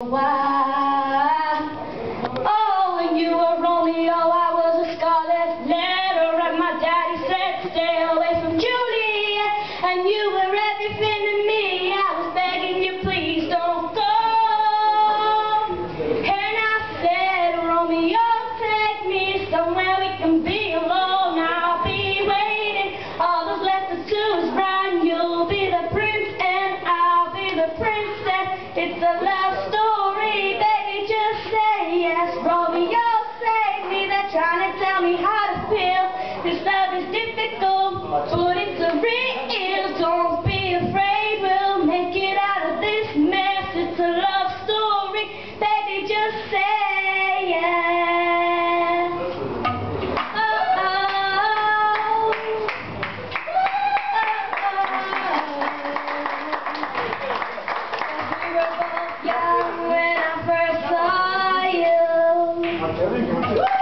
Why? Oh, when you were Romeo, I was a scarlet letter, and my daddy said stay away from Juliet, and you were everything to me. I was begging you, please don't go. And I said, Romeo, take me somewhere we can be alone. I'll be waiting. All that's left to do is run. You'll be the prince, and I'll be the princess. It's a love story, baby, just say yes. Romeo, save me, they're trying to tell me how to feel. This love is difficult, but it's a real. Don't be afraid, we'll make it out of this mess. It's a love story, baby, just say yes. Young when I first saw you.